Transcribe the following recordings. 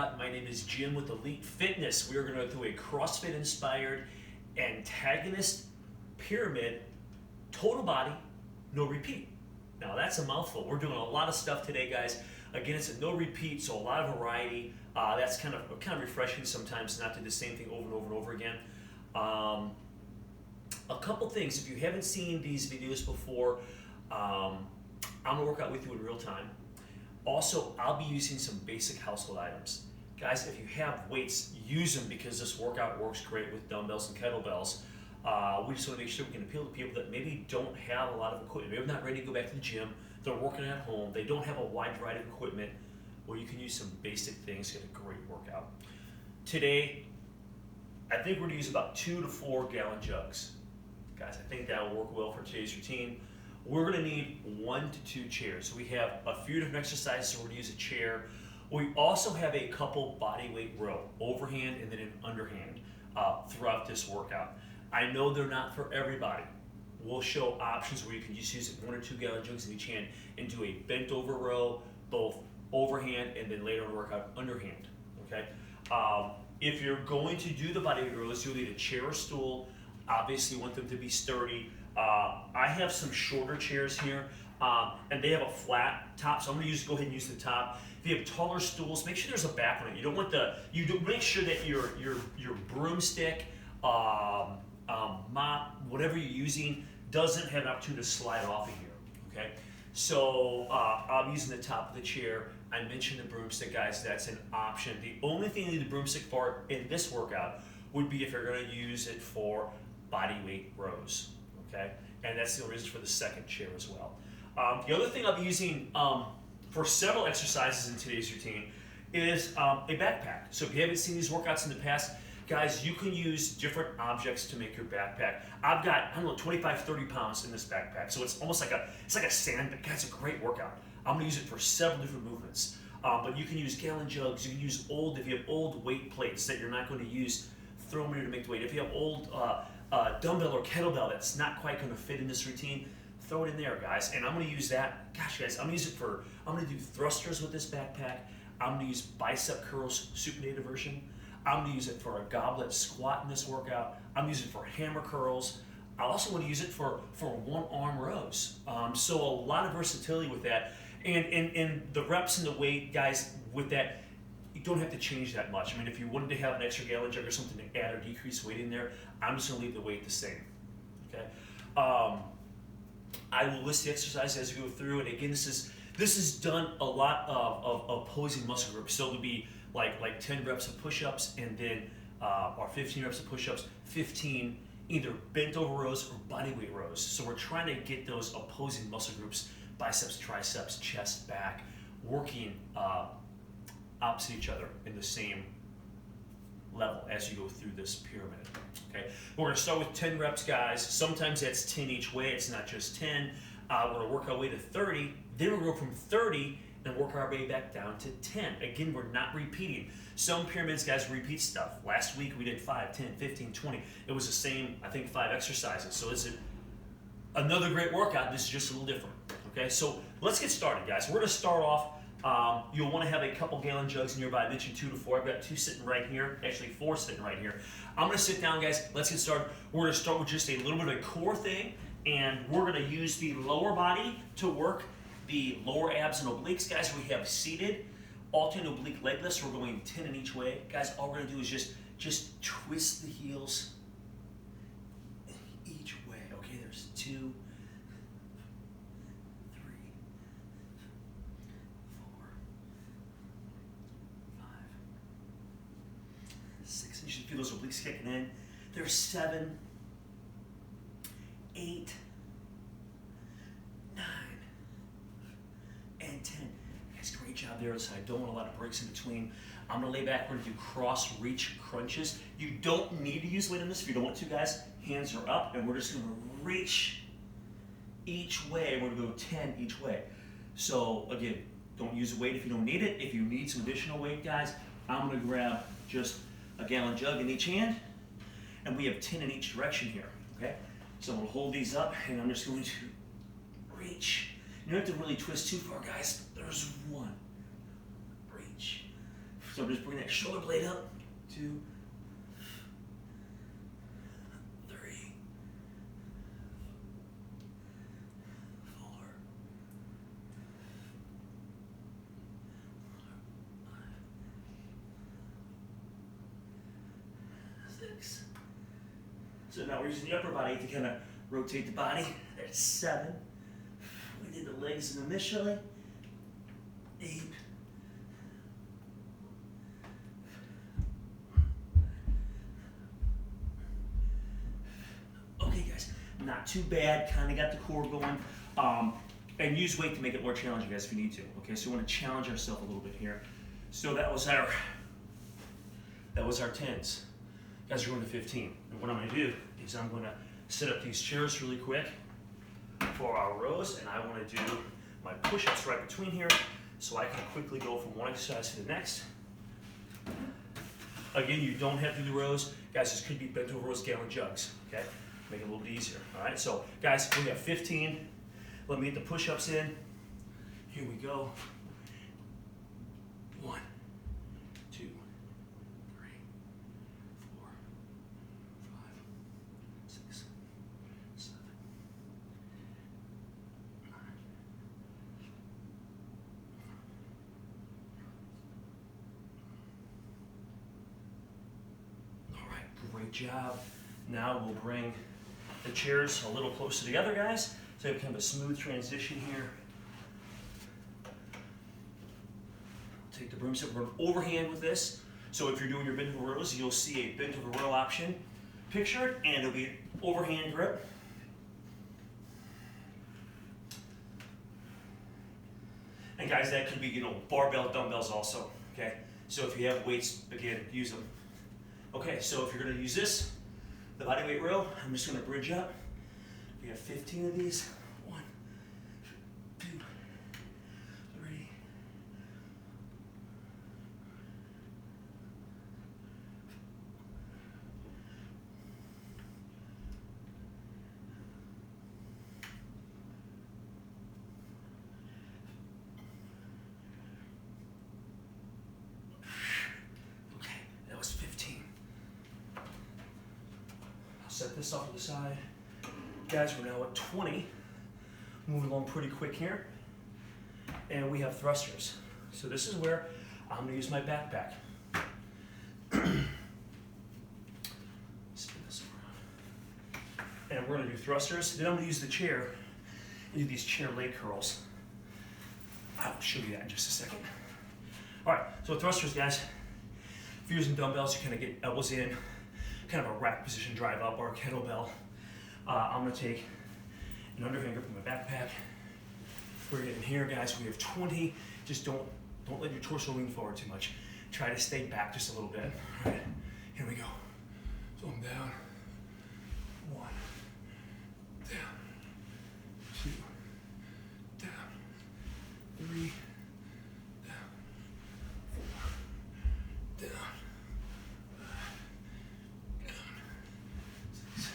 workout. My name is Jim with Elite Fitness. We are going to go through a CrossFit-inspired antagonist pyramid, total body, no repeat. Now that's a mouthful. We're doing a lot of stuff today, guys. Again, it's a no repeat, so a lot of variety. That's kind of refreshing sometimes not to do the same thing over and over and over again. A couple things. If you haven't seen these videos before, I'm going to work out with you in real time. Also, I'll be using some basic household items. Guys, if you have weights, use them because this workout works great with dumbbells and kettlebells. We just want to make sure we can appeal to people that maybe don't have a lot of equipment. Maybe they're not ready to go back to the gym. They're working at home. They don't have a wide variety of equipment. Well, you can use some basic things to get a great workout. Today, I think we're going to use about 2 to 4 gallon jugs. Guys, I think that will work well for today's routine. We're going to need 1 to 2 chairs. So we have a few different exercises, so we're going to use a chair. We also have a couple body weight row, overhand and then an underhand throughout this workout. I know they're not for everybody. We'll show options where you can just use 1 or 2 gallon jugs in each hand and do a bent over row, both overhand and then later in the workout underhand. Okay. If you're going to do the body weight rows, you'll need a chair or stool. Obviously, you want them to be sturdy. I have some shorter chairs here, and they have a flat top, so I'm going to go ahead and use the top. If you have taller stools, make sure there's a back on it. You don't want make sure that your broomstick, mop, whatever you're using, doesn't have an opportunity to slide off of here. Okay, so I'm using the top of the chair. I mentioned the broomstick, guys. That's an option. The only thing you need the broomstick for in this workout would be if you're going to use it for body weight rows. Okay, and that's the only reason for the second chair as well. The other thing I'll be using for several exercises in today's routine is a backpack. So if you haven't seen these workouts in the past, guys, you can use different objects to make your backpack. I've got, I don't know, 25, 30 pounds in this backpack. So it's almost like a sandbag. Guys, it's a great workout. I'm gonna use it for several different movements. But you can use gallon jugs, you can use if you have old weight plates that you're not gonna use, throw them in to make the weight. If you have old dumbbell or kettlebell that's not quite going to fit in this routine, throw it in there, guys. And I'm going to use that. Gosh, guys, I'm going to do thrusters with this backpack. I'm going to use bicep curls, supinated version. I'm going to use it for a goblet squat in this workout. I'm going to use it for hammer curls. I also want to use it for one-arm rows. So a lot of versatility with that. And the reps and the weight, guys, with that, you don't have to change that much. I mean, if you wanted to have an extra gallon jug or something to add or decrease weight in there, I'm just going to leave the weight the same. Okay. I will list the exercises as we go through, and again, this is done a lot of opposing muscle groups. So it'll be like 10 reps of push-ups, and then or 15 reps of push-ups, 15 either bent over rows or body weight rows. So we're trying to get those opposing muscle groups, biceps, triceps, chest, back, working opposite each other in the same level as you go through this pyramid. Okay, we're going to start with 10 reps, guys. Sometimes that's 10 each way. It's not just 10. We're going to work our way to 30. Then we're going to go from 30 and work our way back down to 10. Again, we're not repeating. Some pyramids, guys, repeat stuff. Last week we did 5, 10, 15, 20. It was the same, I think, 5 exercises. So is it another great workout? This is just a little different. Okay, so let's get started, guys. We're going to start off. You'll want to have a couple gallon jugs nearby. I mentioned 2 to 4. I've got 2 sitting right here, actually 4 sitting right here. I'm going to sit down, guys. Let's get started. We're going to start with just a little bit of a core thing, and we're going to use the lower body to work the lower abs and obliques. Guys, we have seated alternate oblique leg lifts. We're going 10 in each way. Guys, all we're going to do is just twist the heels each way. Okay, there's 2, 6. You should feel those obliques kicking in. There's 7, 8, 9, and 10. Guys, great job there. So I don't want a lot of breaks in between. I'm going to lay back. We're going to do cross reach crunches. You don't need to use weight on this if you don't want to, guys. Hands are up, and we're just going to reach each way. We're going to go 10 each way. So again, don't use weight if you don't need it. If you need some additional weight, guys, I'm going to grab just a gallon jug in each hand, and we have 10 in each direction here, okay? So I'm gonna hold these up, and I'm just going to reach. You don't have to really twist too far, guys. There's 1. Reach. So I'm just bringing that shoulder blade up. 2, 3, 4, 5, 6. So now we're using the upper body to kind of rotate the body. That's 7. We did the legs initially. 8. Okay, guys, not too bad. Kind of got the core going. And use weight to make it more challenging, guys, if you need to. Okay, so we want to challenge ourselves a little bit here. So that was our 10s. Guys, we're going to 15. And what I'm going to do is I'm going to set up these chairs really quick for our rows, and I want to do my push-ups right between here so I can quickly go from one exercise to the next. Again, you don't have to do the rows. Guys, this could be bent over rows, gallon jugs, okay? Make it a little bit easier, all right? So, guys, we have 15. Let me get the push-ups in. Here we go. 1, 2, 3, 4, 5, 6, 7, 9. All right, great job. Now we'll bring the chairs a little closer together, guys. So you have kind of a smooth transition here. Take the broomstick, we're going overhand with this. So if you're doing your bent over rows, you'll see a bent over row option pictured, and it'll be an overhand grip. And guys, that could be, barbell dumbbells also, okay? So if you have weights, again, use them. Okay, so if you're gonna use this, the bodyweight row, I'm just gonna bridge up. We have 15 of these. 1, 2, 3. Okay, that was 15. I'll set this off to the side. Guys, we're now at 20. Moving along pretty quick here. And we have thrusters. So this is where I'm gonna use my backpack. Spin this around. And we're gonna do thrusters. Then I'm gonna use the chair and do these chair leg curls. I'll show you that in just a second. All right, so thrusters, guys. If you're using dumbbells, you kind of get elbows in, kind of a rack position drive up or a kettlebell. I'm gonna take an underhand grip in my backpack. We're getting here, guys. We have 20. Just don't let your torso lean forward too much. Try to stay back just a little bit. All right, here we go. So I'm down. 1, down. 2, down. 3, down. 4, down. 6,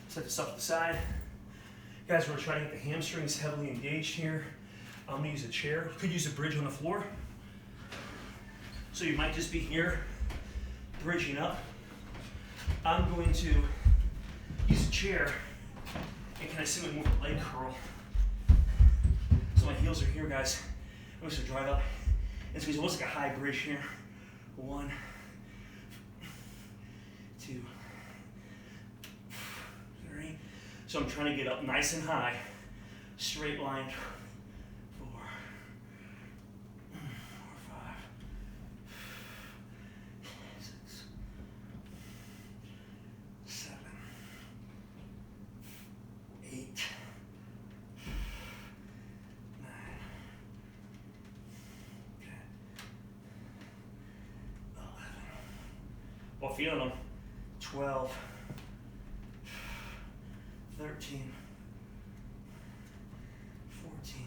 Set this off to the side. Guys, we're trying to get the hamstrings heavily engaged here. I'm gonna use a chair. You could use a bridge on the floor. So you might just be here, bridging up. I'm going to use a chair and kind of simply move a leg curl. So my heels are here, guys. I'm just gonna drive up. And so it's almost like a high bridge here. 1, 2, 3. So I'm trying to get up nice and high, straight line. 4, 5, 6, 7, feeling them. 12, 13, 14,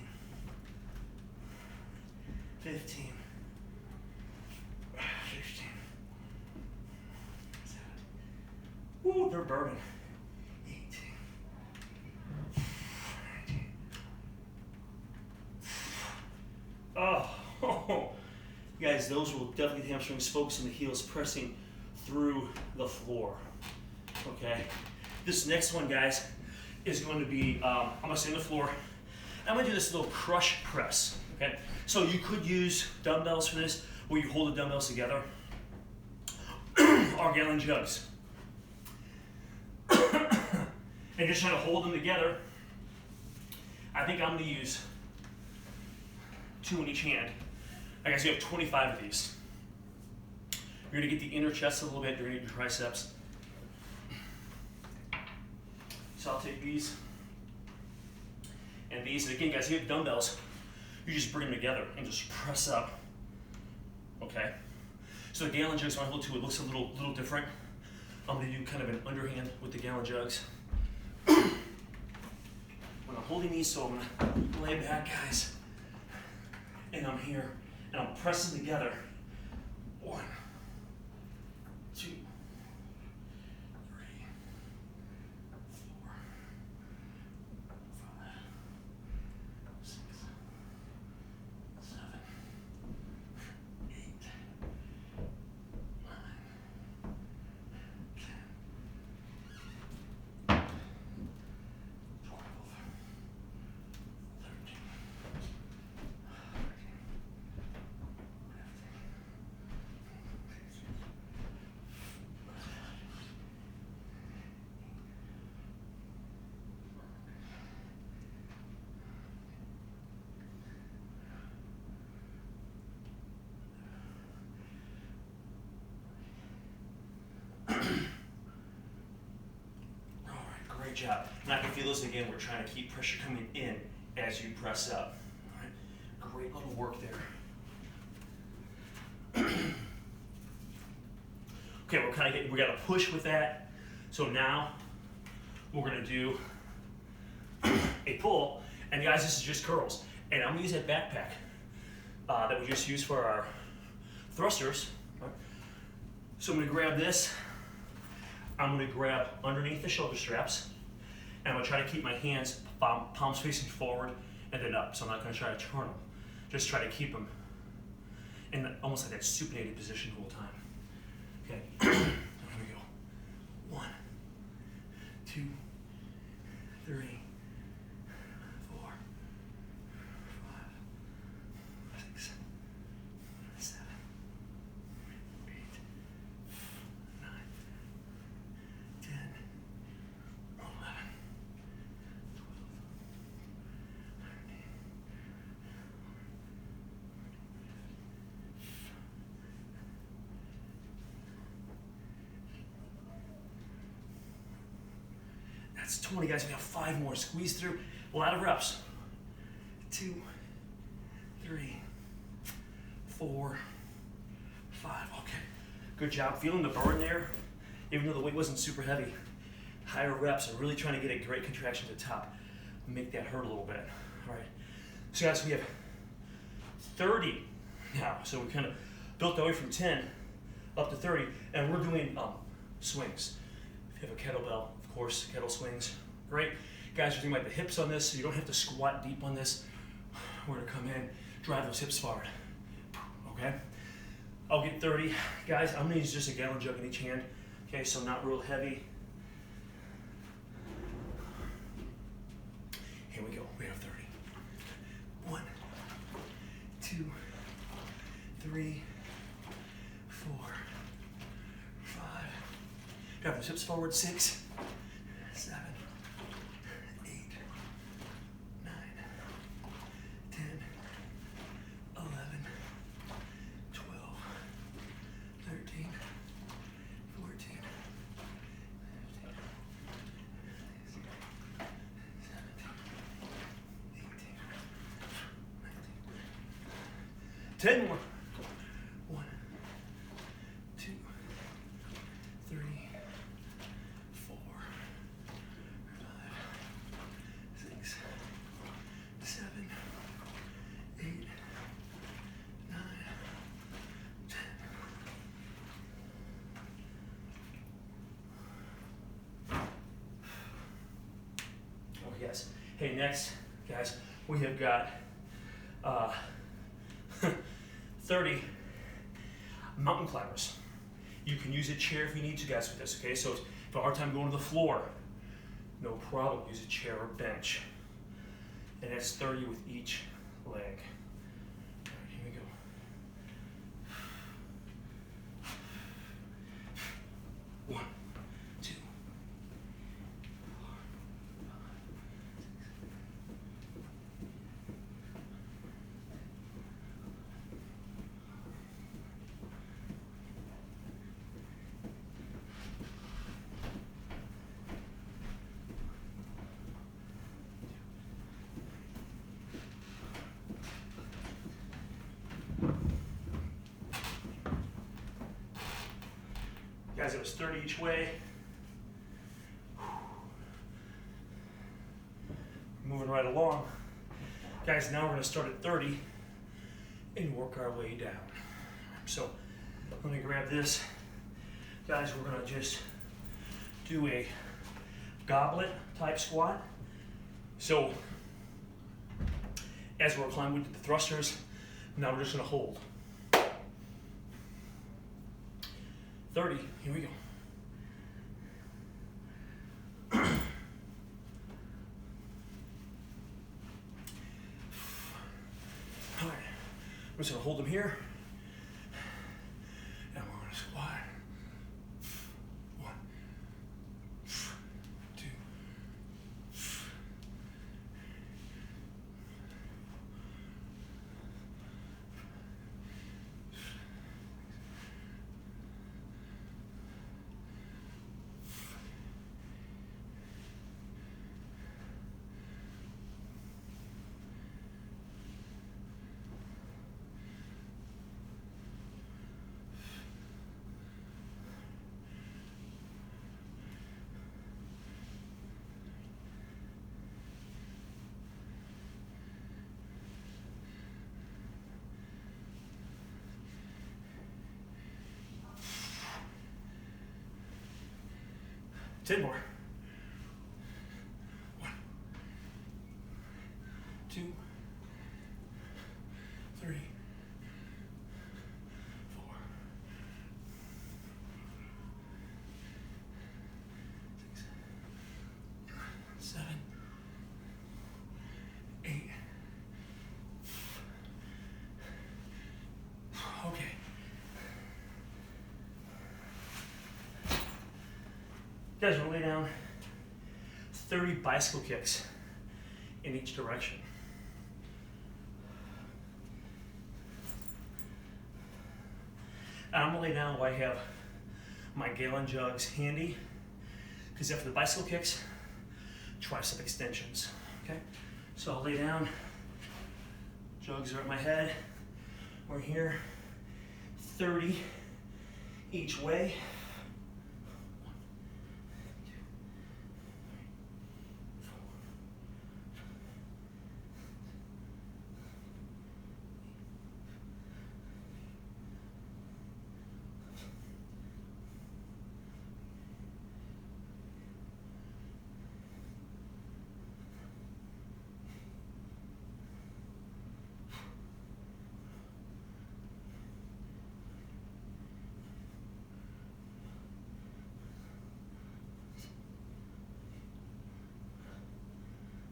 15, 16. Woo, they're burning. 18, 19. Oh, guys, those will definitely get hamstrings. Focus on the heels pressing through the floor. Okay. This next one, guys, is going to be, I'm going to stay on the floor. I'm going to do this little crush press. Okay. So you could use dumbbells for this, where you hold the dumbbells together, or gallon jugs. And just trying to hold them together. I think I'm going to use 2 in each hand. I guess you have 25 of these. You're going to get the inner chest a little bit. You're going to get your triceps. So I'll take these and these. And again, guys, you have dumbbells. You just bring them together and just press up. Okay? So the gallon jugs, when I hold to it, looks a little different. I'm going to do kind of an underhand with the gallon jugs. When I'm holding these, so I'm going to lay back, guys. And I'm here, and I'm pressing together. 1, 2, 3, 4, 5, 6, 7, 8, 9, 10, 12, 13. Great job. And I can feel those again. We're trying to keep pressure coming in as you press up. All right. Great little work there. Okay, we got to push with that. So now we're going to do a pull. And guys, this is just curls. And I'm going to use that backpack that we just used for our thrusters. Right? So I'm going to grab this. I'm going to grab underneath the shoulder straps. And I'm going to try to keep my hands, palms facing forward and then up. So I'm not going to try to turn them. Just try to keep them in almost like that supinated position the whole time. Okay, here we go. 1, 2, 3, 4, 5, 6, 7, 8, 9, 10, 11, 12, 13. That's 20, guys. We have 5 more. Squeeze through. A lot of reps. 2, 3, 4, 5. Okay. Good job. Feeling the burn there, even though the weight wasn't super heavy. Higher reps and really trying to get a great contraction at the top. Make that hurt a little bit. All right. So, guys, we have 30 now. So we kind of built our way from 10 up to 30, and we're doing swings. If you have a kettlebell, of course, kettle swings. Great. Guys, we're thinking about the hips on this, so you don't have to squat deep on this. We're going to come in, drive those hips forward. Okay? I'll get 30. Guys, I'm going to use just a gallon jug in each hand. Okay, so not real heavy. Here we go. We have 30. 1, 2, 3, 4, 5. Drive those hips forward. 6, 7, 8, 9, 10, 11, 12, 13, 14, 15, 16, 17, 18, 19, 10 more. 1, 2, Okay, next, guys, we have got 30 mountain climbers. You can use a chair if you need to, guys, with this, okay? So if you have a hard time going to the floor, no problem, use a chair or bench. And that's 30 with each leg. All right, here we go. One, two. Guys, it was 30 each way. Moving right along. Guys, now we're gonna start at 30 and work our way down. So let me grab this. Guys, we're gonna just do a goblet type squat. So as we're climbing with the thrusters, now we're just gonna hold. 30, here we go. All right, I'm just gonna hold them here. And we're gonna squat. 1, 2, 10 more. 1, 2, 3, 4, 6, 7, 8. Okay. Guys, we'll lay down 30 bicycle kicks in each direction. And I'm gonna lay down while I have my gallon jugs handy, because after the bicycle kicks, tricep extensions, okay? So I'll lay down, jugs are at my head, we're here, 30 each way.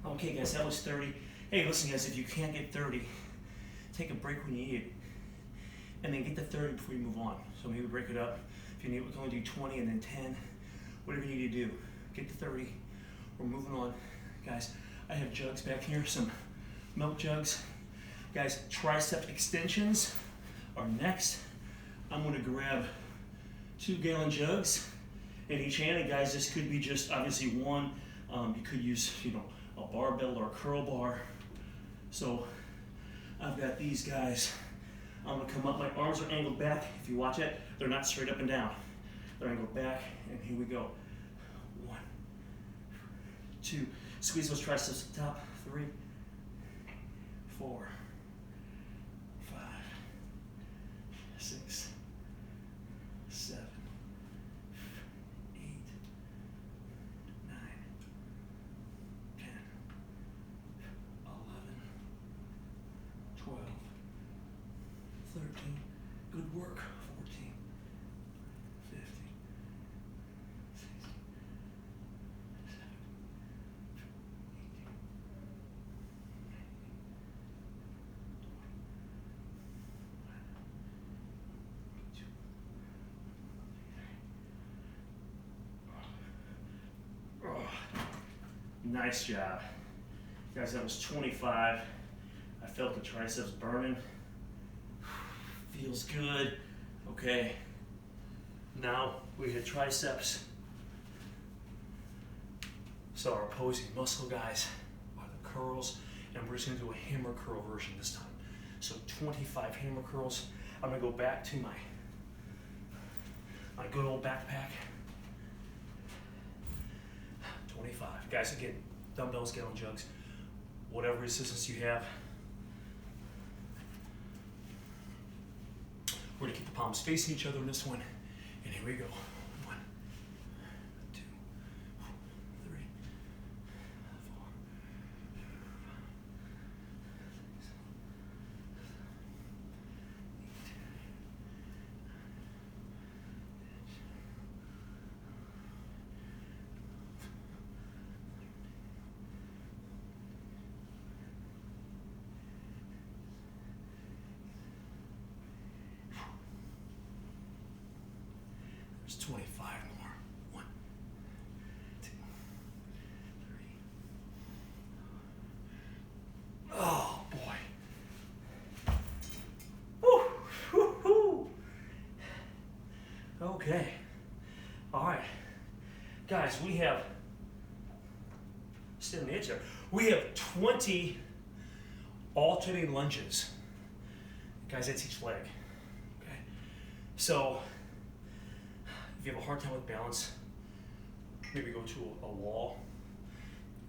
Okay guys, that was 30. Hey, listen guys, if you can't get 30, take a break when you need it. And then get to 30 before you move on. So maybe break it up. If you need, we can only do 20 and then 10, whatever you need to do. Get to 30, we're moving on. Guys, I have jugs back here, some milk jugs. Guys, tricep extensions are next. I'm gonna grab 2 gallon jugs in each hand. And guys, this could be just obviously one. You could use, a barbell or a curl bar. So I've got these guys. I'm gonna come up, my arms are angled back. If you watch it, they're not straight up and down. They're angled back, and here we go. 1, 2, squeeze those triceps to the top. 3, 4, 5, 6, 7, 8, 9, 10, Good work. 14, 15, 16, 17, 18. Nice job. Guys, that was 25. I felt the triceps burning. Feels good. Okay. Now we hit triceps. So our opposing muscle, guys, are the curls, and we're just gonna do a hammer curl version this time. So 25 hammer curls. I'm gonna go back to my good old backpack. 25. Guys, again, dumbbells, gallon jugs, whatever resistance you have. We're gonna keep the palms facing each other in this one. And here we go. 1, 2, 3, 4, 5, 6, 25 more. 1, 2, 3. Oh boy. Woo, woo, woo. Okay. All right. Guys, we have, stay on the edge there. We have 20 alternating lunges. Guys, that's each leg. Okay. So, if you have a hard time with balance, maybe go to a wall.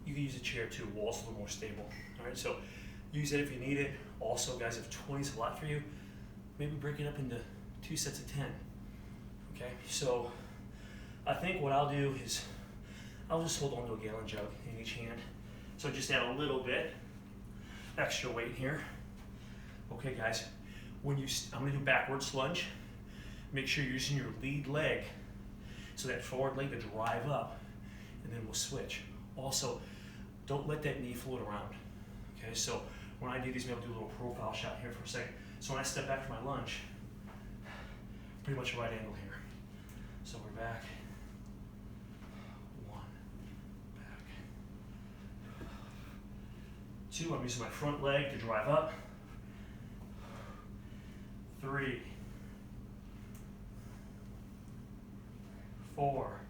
You can use a chair too. Wall's a little more stable. All right, so use it if you need it. Also, guys, if 20 is a lot for you, maybe break it up into 2 sets of 10. Okay, so I think what I'll do is I'll just hold on to a gallon jug in each hand. So just add a little bit extra weight here. Okay, guys, I'm gonna do backwards lunge. Make sure you're using your lead leg, so that forward leg to drive up, and then we'll switch. Also, don't let that knee float around. Okay, so when I do these, maybe I'll do a little profile shot here for a second. So when I step back for my lunge, pretty much a right angle here. So we're back. 1, back. 2, I'm using my front leg to drive up. 3, 4,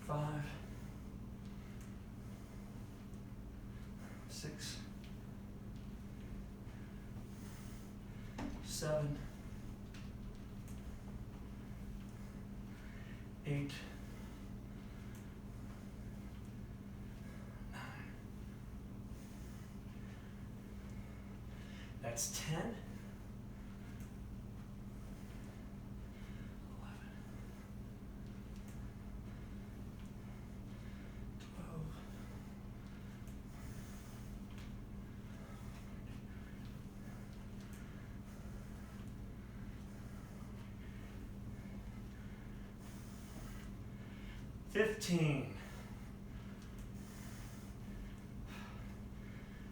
5, 6, 7, 8, 9. That's 10. 11, 12, 15,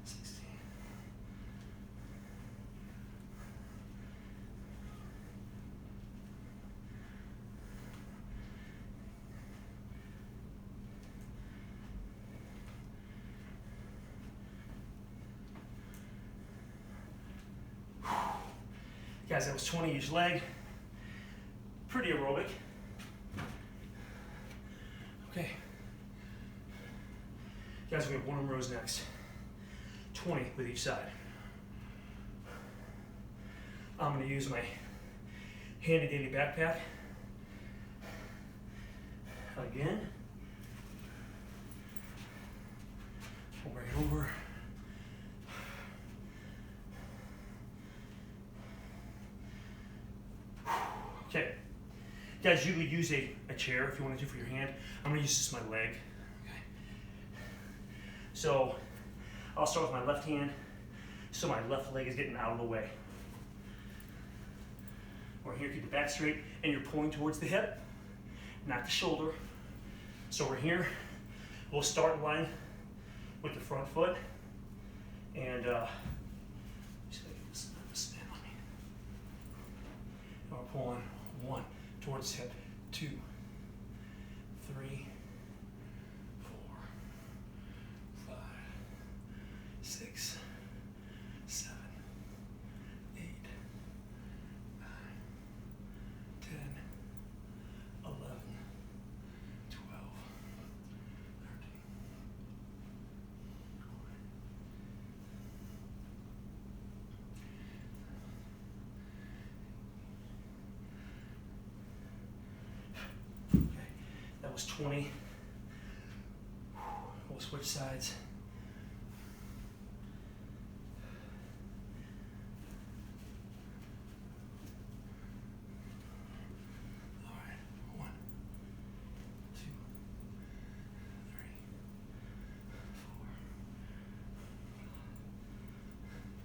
16, 'Guys, that was 20 each leg. Pretty aerobic. Okay. Guys, we have 1 arm rows next. 20 with each side. I'm going to use my handy dandy backpack. Again. We'll bring it over. Okay. Guys, you would use a chair if you want to do for your hand. I'm going to use just my leg. Okay. So I'll start with my left hand. So my left leg is getting out of the way. We're here, keep the back straight, and you're pulling towards the hip, not the shoulder. So we're here. We'll start in line with the front foot, and spin on me. And we're pulling 1 towards the hip, 2, 3, 4, 5, 6, 7, 8, 9, 10, 11, 12, 13. Okay, that was 20. We'll switch sides. All right, 1, 2, 3, 4,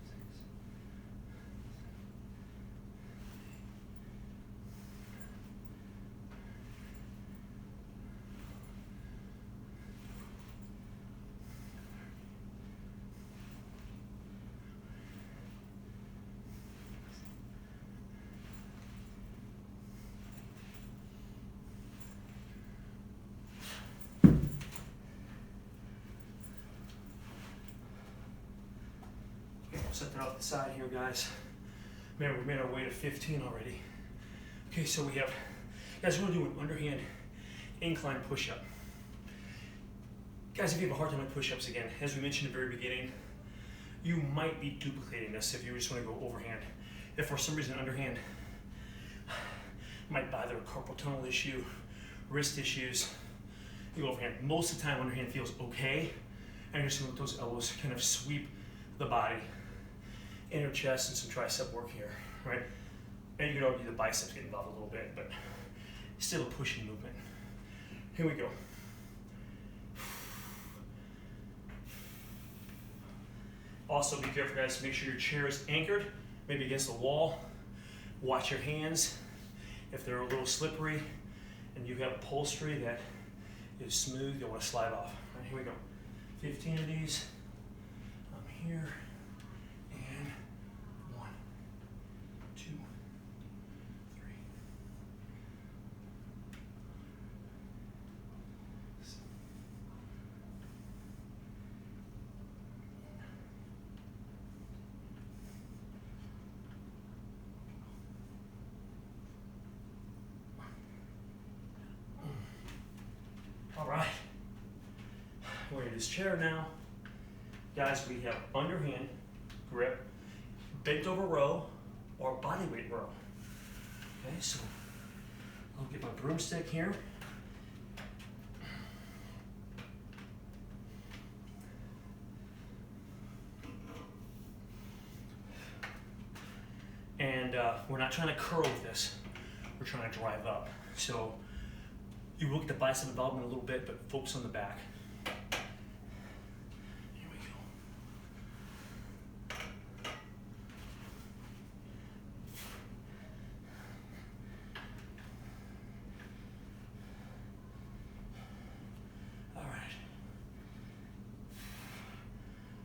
6, set that off the side here, guys. Man, we made our way to 15 already. Okay, so we have, guys, we're gonna do an underhand incline push-up. Guys, if you have a hard time with push-ups, again, as we mentioned at the very beginning, you might be duplicating this if you just wanna go overhand. If for some reason underhand might bother a carpal tunnel issue, wrist issues, you go overhand. Most of the time, underhand feels okay, and you're just gonna let those elbows kind of sweep the body, inner chest, and some tricep work here, right? And you could argue the biceps get involved a little bit, but still a pushing movement. Here we go. Also, be careful, guys. Make sure your chair is anchored, maybe against the wall. Watch your hands. If they're a little slippery and you have upholstery that is smooth, you'll want to slide off. All right, here we go. 15 of these. I'm here. And 1, 2, 3. All right, we're in this chair now. Guys, we have underhand grip, bent over row, or bodyweight row. Okay, so I'll get my broomstick here. And we're not trying to curl with this, we're trying to drive up. So you look at the bicep involvement a little bit, but focus on the back. Here we go. All right.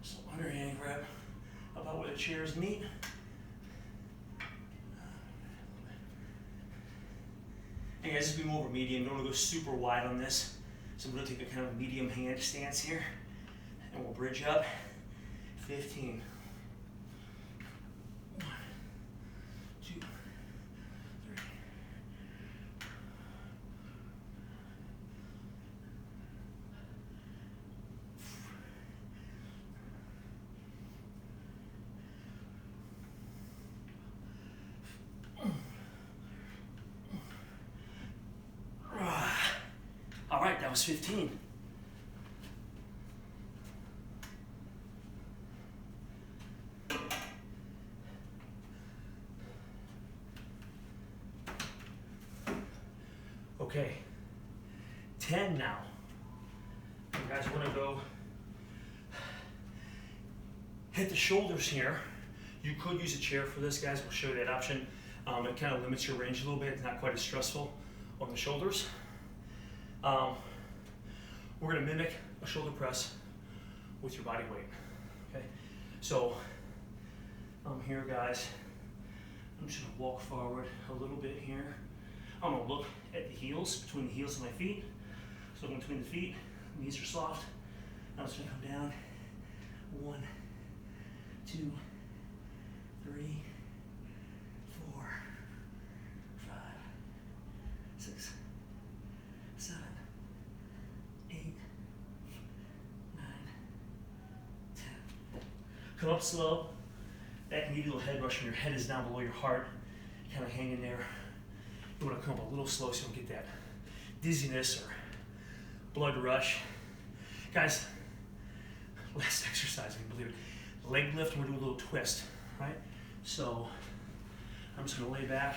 So underhand grab about where the chairs meet. And guys, just be more of a medium. Don't want to go super wide on this. So I'm going to take a kind of medium hand stance here. And we'll bridge up. 15. 1, 2, 3. All right, that was 15. Okay, 10 now. You guys want to go hit the shoulders here. You could use a chair for this, guys. We'll show you that option. It kind of limits your range a little bit. It's not quite as stressful on the shoulders. We're going to mimic a shoulder press with your body weight. Okay, so here, guys. I'm just going to walk forward a little bit here. I'm going to look at the heels, between the heels of my feet. So I'm between the feet, knees are soft. I'm just going to come down. 1, 2, 3, 4, 5, 6, 7, 8, 9, 10. Come up slow. That can give you a little head rush when your head is down below your heart, kind of hanging there. You want to come up a little slow so you don't get that dizziness or blood rush. Guys, last exercise, if you believe it. Leg lift, and we're doing a little twist, right? So I'm just going to lay back.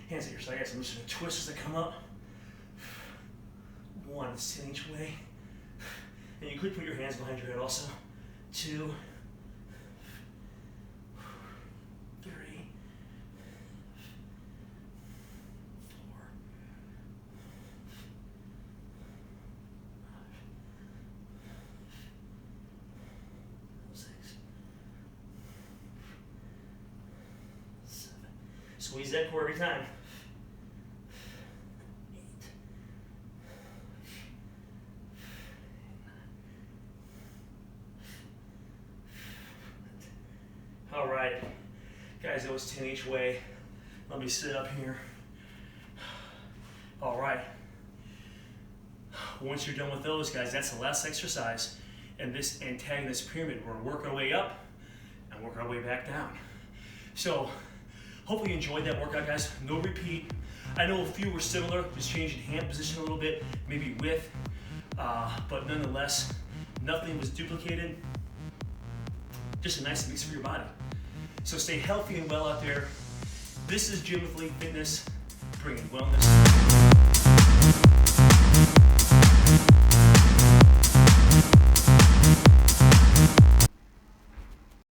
Hands at your sides. I'm just going to twist as I come up. 1, it's 10 each way. And you could put your hands behind your head also. 2, 3, 4, 5, 6, 7. Squeeze that core every time. 8. All right, guys, that was 10 each way. Let me sit up here. All right. Once you're done with those, guys, that's the last exercise in this antagonist pyramid. We're gonna work our way up and work our way back down. So, hopefully you enjoyed that workout, guys. No repeat. I know a few were similar, just changing hand position a little bit, maybe width, but nonetheless, nothing was duplicated. Just a nice mix for your body. So stay healthy and well out there. This is Jim with Elite Fitness, bringing wellness.